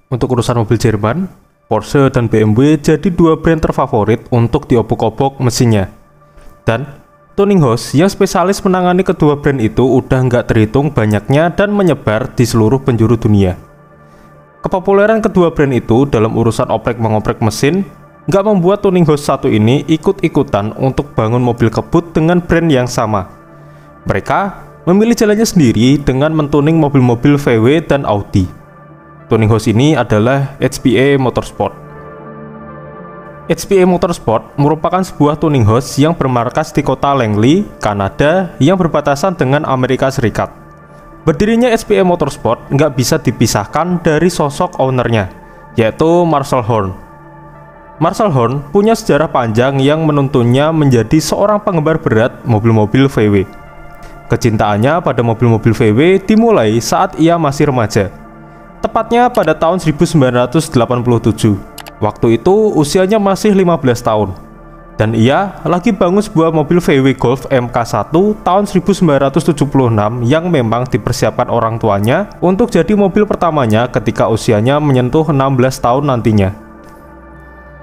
Untuk urusan mobil Jerman, Porsche dan BMW jadi dua brand terfavorit untuk diobok-obok mesinnya. Dan Tonninghouse yang spesialis menangani kedua brand itu udah nggak terhitung banyaknya dan menyebar di seluruh penjuru dunia. Kepopuleran kedua brand itu dalam urusan oprek-mengoprek mesin nggak membuat Tonninghouse satu ini ikut-ikutan untuk bangun mobil kebut dengan brand yang sama. Mereka memilih jalannya sendiri dengan mentuning mobil-mobil VW dan Audi. Tonninghouse ini adalah HPA Motorsport. HPA Motorsport merupakan sebuah tuning house yang bermarkas di kota Langley, Kanada yang berbatasan dengan Amerika Serikat. Berdirinya HPA Motorsport nggak bisa dipisahkan dari sosok ownernya, yaitu Marshall Horn. Marshall Horn punya sejarah panjang yang menuntunnya menjadi seorang penggemar berat mobil-mobil VW. Kecintaannya pada mobil-mobil VW dimulai saat ia masih remaja. Tepatnya pada tahun 1987. Waktu itu usianya masih 15 tahun. Dan ia lagi bangun sebuah mobil VW Golf MK1 tahun 1976 yang memang dipersiapkan orang tuanya untuk jadi mobil pertamanya ketika usianya menyentuh 16 tahun nantinya.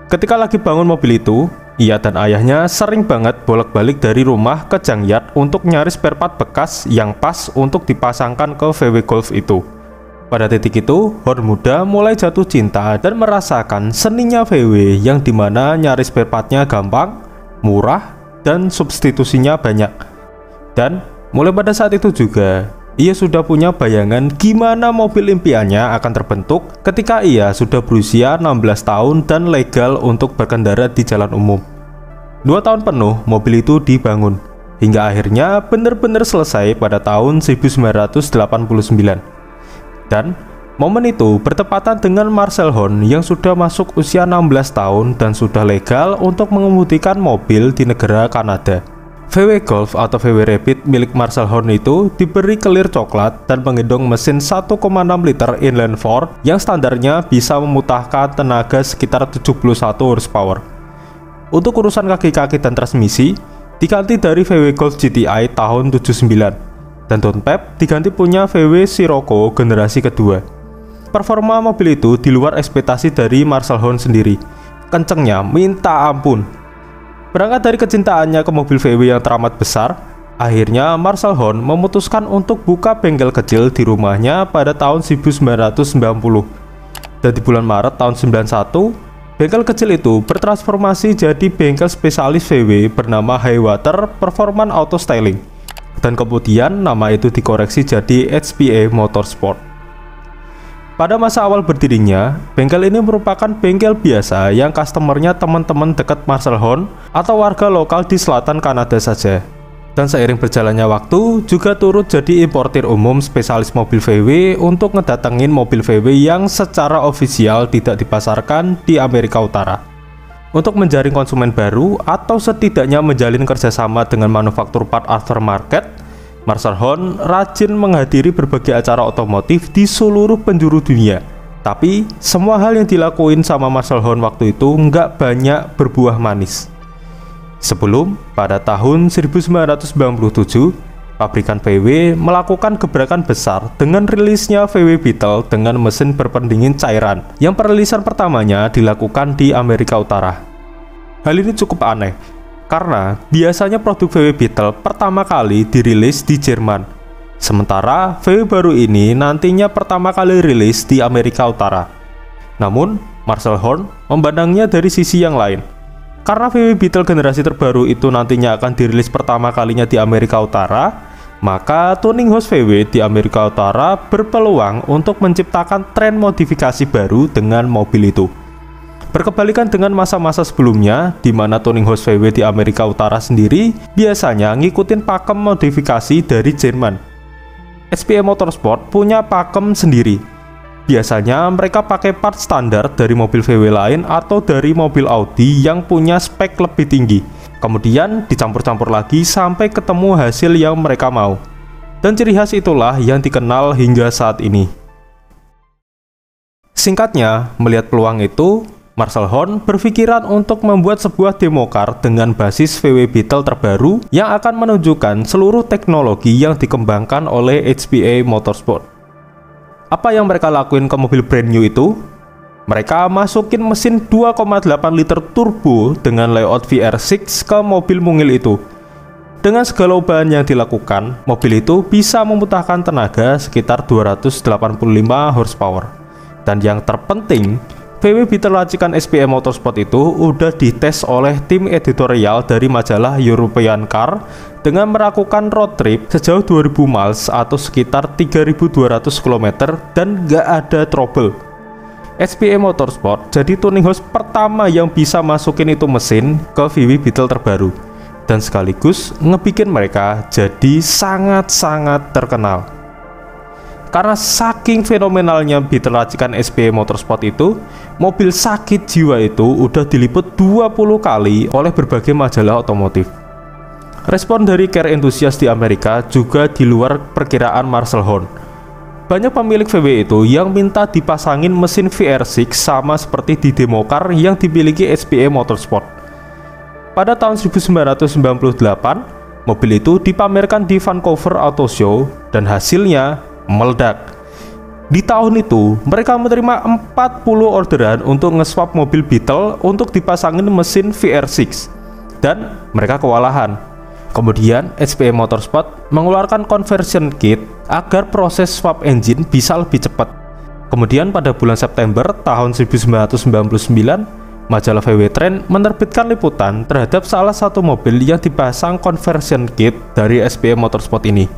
Ketika lagi bangun mobil itu, ia dan ayahnya sering banget bolak-balik dari rumah ke junkyard untuk nyari spare part bekas yang pas untuk dipasangkan ke VW Golf itu. Pada titik itu, Horn muda mulai jatuh cinta dan merasakan seninya VW yang dimana nyari spare partnya gampang, murah, dan substitusinya banyak. Dan mulai pada saat itu juga, ia sudah punya bayangan gimana mobil impiannya akan terbentuk ketika ia sudah berusia 16 tahun dan legal untuk berkendara di jalan umum. 2 tahun penuh mobil itu dibangun, hingga akhirnya benar-benar selesai pada tahun 1989. Dan momen itu bertepatan dengan Marshall Horn yang sudah masuk usia 16 tahun dan sudah legal untuk mengemudikan mobil di negara Kanada. VW Golf atau VW Rapid milik Marshall Horn itu diberi kelir coklat dan menggendong mesin 1,6 liter inline 4 yang standarnya bisa memutahkan tenaga sekitar 71 horsepower. Untuk urusan kaki-kaki dan transmisi diganti dari VW Golf GTI tahun 79. Dan downpipe diganti punya VW Sirocco generasi kedua. Performa mobil itu di luar ekspektasi dari Marshall Horn sendiri. Kencengnya minta ampun. Berangkat dari kecintaannya ke mobil VW yang teramat besar, akhirnya Marshall Horn memutuskan untuk buka bengkel kecil di rumahnya pada tahun 1990. Dan di bulan Maret tahun 91, bengkel kecil itu bertransformasi jadi bengkel spesialis VW bernama Highwater Performance Auto Styling. Dan kemudian nama itu dikoreksi jadi HPA Motorsport. Pada masa awal berdirinya, bengkel ini merupakan bengkel biasa yang customernya teman-teman dekat Marshall Horn atau warga lokal di selatan Kanada saja. Dan seiring berjalannya waktu, juga turut jadi importir umum spesialis mobil VW untuk ngedatengin mobil VW yang secara ofisial tidak dipasarkan di Amerika Utara. Untuk menjaring konsumen baru atau setidaknya menjalin kerjasama dengan manufaktur part aftermarket, Marshall Horn rajin menghadiri berbagai acara otomotif di seluruh penjuru dunia. Tapi semua hal yang dilakuin sama Marshall Horn waktu itu nggak banyak berbuah manis. Sebelum pada tahun 1997, pabrikan VW melakukan gebrakan besar dengan rilisnya VW Beetle dengan mesin berpendingin cairan yang perilisan pertamanya dilakukan di Amerika Utara. Hal ini cukup aneh karena biasanya produk VW Beetle pertama kali dirilis di Jerman, sementara VW baru ini nantinya pertama kali rilis di Amerika Utara. Namun Marshall Horn memandangnya dari sisi yang lain. Karena VW Beetle generasi terbaru itu nantinya akan dirilis pertama kalinya di Amerika Utara, maka Tonninghouse VW di Amerika Utara berpeluang untuk menciptakan tren modifikasi baru dengan mobil itu. Berkebalikan dengan masa-masa sebelumnya, di mana Tonninghouse VW di Amerika Utara sendiri biasanya ngikutin pakem modifikasi dari Jerman. HPA Motorsport punya pakem sendiri. Biasanya mereka pakai part standar dari mobil VW lain atau dari mobil Audi yang punya spek lebih tinggi. Kemudian dicampur-campur lagi sampai ketemu hasil yang mereka mau. Dan ciri khas itulah yang dikenal hingga saat ini. Singkatnya, melihat peluang itu, Marshall Horn berpikiran untuk membuat sebuah demo car dengan basis VW Beetle terbaru yang akan menunjukkan seluruh teknologi yang dikembangkan oleh HPA Motorsport. Apa yang mereka lakuin ke mobil brand new itu? Mereka masukin mesin 2,8 liter turbo dengan layout VR6 ke mobil mungil itu. Dengan segala ubahan yang dilakukan, mobil itu bisa memuntahkan tenaga sekitar 285 horsepower. Dan yang terpenting, VW Beetle racikan SPE Motorsport itu udah dites oleh tim editorial dari majalah European Car dengan melakukan road trip sejauh 2000 miles atau sekitar 3200 km dan gak ada trouble. SPE Motorsport jadi tuning house pertama yang bisa masukin itu mesin ke VW Beetle terbaru dan sekaligus ngebikin mereka jadi sangat-sangat terkenal. Karena saking fenomenalnya Beetle racikan SPE Motorsport itu, mobil sakit jiwa itu udah diliput 20 kali oleh berbagai majalah otomotif. Respon dari car enthusiast di Amerika juga di luar perkiraan Marcel Horn. Banyak pemilik VW itu yang minta dipasangin mesin VR6 sama seperti di demo car yang dimiliki SPE Motorsport. Pada tahun 1998, mobil itu dipamerkan di Vancouver Auto Show dan hasilnya meledak. Di tahun itu, mereka menerima 40 orderan untuk nge-swap mobil Beetle untuk dipasangin mesin VR6 dan mereka kewalahan. Kemudian SPE Motorsport mengeluarkan conversion kit agar proses swap engine bisa lebih cepat. Kemudian pada bulan September tahun 1999, majalah VW Trend menerbitkan liputan terhadap salah satu mobil yang dipasang conversion kit dari SPE Motorsport ini.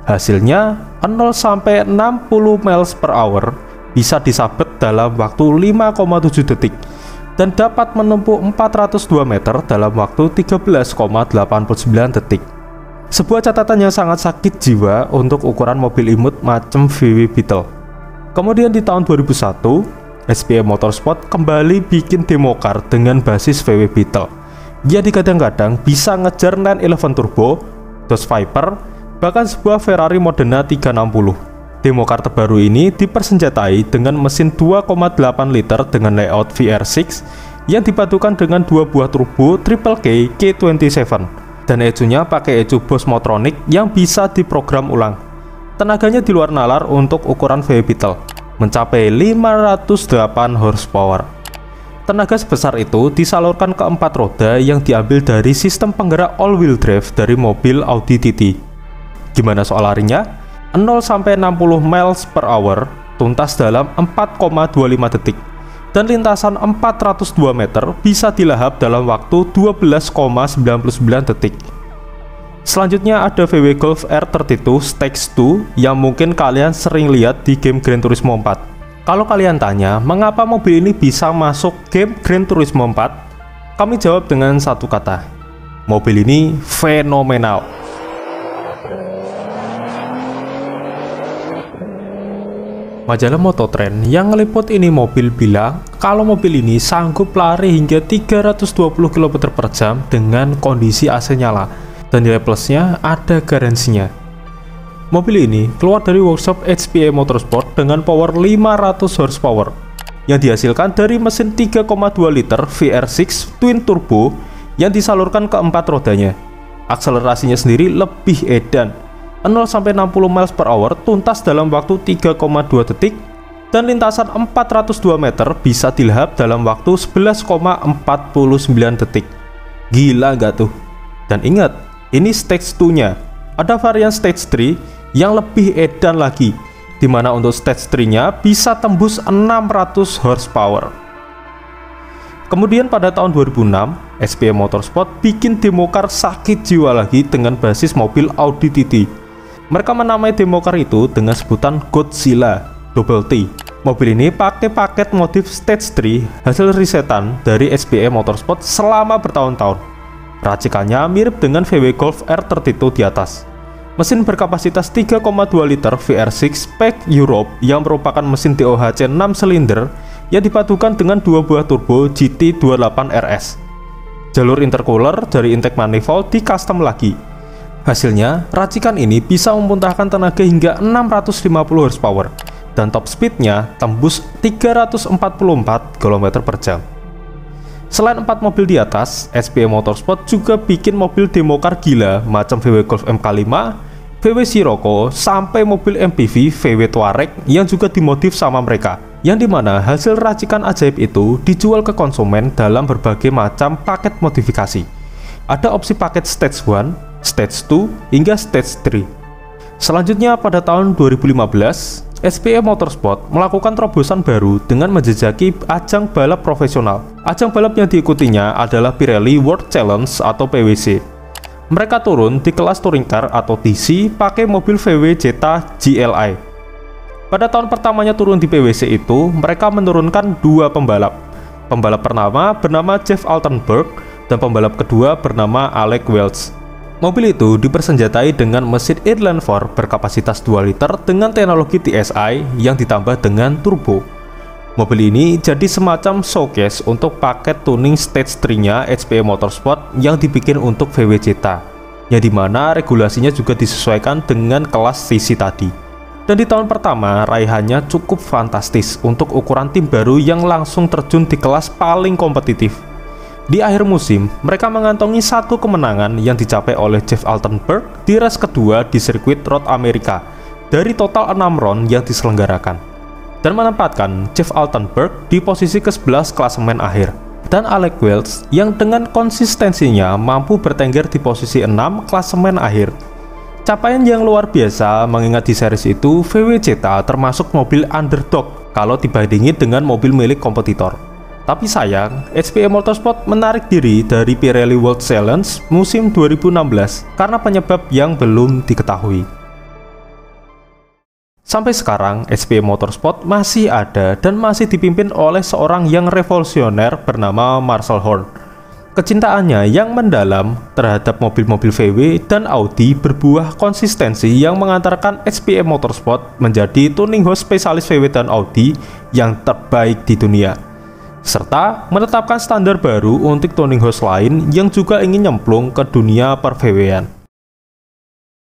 Hasilnya 0 sampai 60 miles per hour bisa disabet dalam waktu 5,7 detik dan dapat menempuh 402 meter dalam waktu 13,89 detik. Sebuah catatan yang sangat sakit jiwa untuk ukuran mobil imut macam VW Beetle. Kemudian di tahun 2001, SPE Motorsport kembali bikin demo car dengan basis VW Beetle. Dia kadang-kadang bisa ngejar 911 Turbo, Dodge Viper, bahkan sebuah Ferrari Modena 360. Demo car terbaru ini dipersenjatai dengan mesin 2,8 liter dengan layout VR6 yang dipadukan dengan dua buah turbo Triple K K27 dan ECU-nya pakai ECU Bosch Motronic yang bisa diprogram ulang. Tenaganya di luar nalar untuk ukuran VW Beetle, mencapai 508 horsepower. Tenaga sebesar itu disalurkan ke 4 roda yang diambil dari sistem penggerak all-wheel drive dari mobil Audi TT. Gimana soal larinya? 0 sampai 60 miles per hour tuntas dalam 4,25 detik dan lintasan 402 meter bisa dilahap dalam waktu 12,99 detik. Selanjutnya ada VW Golf R32 Stakes 2 yang mungkin kalian sering lihat di game Gran Turismo 4. Kalau kalian tanya mengapa mobil ini bisa masuk game Gran Turismo 4, kami jawab dengan satu kata: mobil ini fenomenal. Majalah Moto Trend yang ngeliput ini mobil bilang kalau mobil ini sanggup lari hingga 320 km per jam dengan kondisi AC nyala dan nilai plusnya ada garansinya. Mobil ini keluar dari workshop SPE Motorsport dengan power 500 horsepower yang dihasilkan dari mesin 3,2 liter VR6 twin turbo yang disalurkan ke 4 rodanya. Akselerasinya sendiri lebih edan, 0 sampai 60 miles per hour tuntas dalam waktu 3,2 detik dan lintasan 402 meter bisa dilahap dalam waktu 11,49 detik. Gila nggak tuh? Dan ingat, ini stage 2 nya. Ada varian stage 3 yang lebih edan lagi, dimana untuk stage 3 nya bisa tembus 600 horsepower. Kemudian pada tahun 2006, SPE Motorsport bikin demo car sakit jiwa lagi dengan basis mobil Audi TT. Mereka menamai demo car itu dengan sebutan Godzilla Double T. Mobil ini pakai paket modif Stage 3 hasil risetan dari SPE Motorsport selama bertahun-tahun. Racikannya mirip dengan VW Golf R32 di atas. Mesin berkapasitas 3,2 liter VR6 spek Europe yang merupakan mesin DOHC 6 silinder yang dipadukan dengan dua buah turbo GT28 RS. Jalur intercooler dari intake manifold di custom lagi. Hasilnya, racikan ini bisa memuntahkan tenaga hingga 650 horsepower dan top speednya tembus 344 km per jam. Selain 4 mobil di atas, SPE Motorsport juga bikin mobil demo car gila macam VW Golf MK5, VW Scirocco, sampai mobil MPV VW Touareg yang juga dimodif sama mereka, yang dimana hasil racikan ajaib itu dijual ke konsumen dalam berbagai macam paket modifikasi. Ada opsi paket Stage 1, Stage 2, hingga Stage 3. Selanjutnya pada tahun 2015, SPE Motorsport melakukan terobosan baru dengan menjejaki ajang balap profesional. Ajang balap yang diikutinya adalah Pirelli World Challenge atau PWC. Mereka turun di kelas touring car atau TC pakai mobil VW Jetta GLI. Pada tahun pertamanya turun di PWC itu, mereka menurunkan 2 pembalap. Pembalap pertama bernama Jeff Altenberg dan pembalap kedua bernama Alec Welch. Mobil itu dipersenjatai dengan mesin inline 4 berkapasitas 2 liter dengan teknologi TSI yang ditambah dengan turbo. Mobil ini jadi semacam showcase untuk paket tuning Stage 3-nya SPE Motorsport yang dibikin untuk VW Jetta, yang dimana regulasinya juga disesuaikan dengan kelas CC tadi. Dan di tahun pertama, raihannya cukup fantastis untuk ukuran tim baru yang langsung terjun di kelas paling kompetitif. Di akhir musim, mereka mengantongi 1 kemenangan yang dicapai oleh Jeff Altenberg di race kedua di sirkuit Road America dari total 6 round yang diselenggarakan, dan menempatkan Jeff Altenberg di posisi ke-11 klasemen akhir, dan Alec Welch yang dengan konsistensinya mampu bertengger di posisi 6 klasemen akhir. Capaian yang luar biasa mengingat di series itu VW Jetta termasuk mobil underdog kalau dibandingi dengan mobil milik kompetitor. Tapi sayang, SPE Motorsport menarik diri dari Pirelli World Challenge musim 2016 karena penyebab yang belum diketahui. Sampai sekarang, SPE Motorsport masih ada dan masih dipimpin oleh seorang yang revolusioner bernama Marcel Horn. Kecintaannya yang mendalam terhadap mobil-mobil VW dan Audi berbuah konsistensi yang mengantarkan SPE Motorsport menjadi tuning house spesialis VW dan Audi yang terbaik di dunia, serta menetapkan standar baru untuk tuning house lain yang juga ingin nyemplung ke dunia per-VW-an.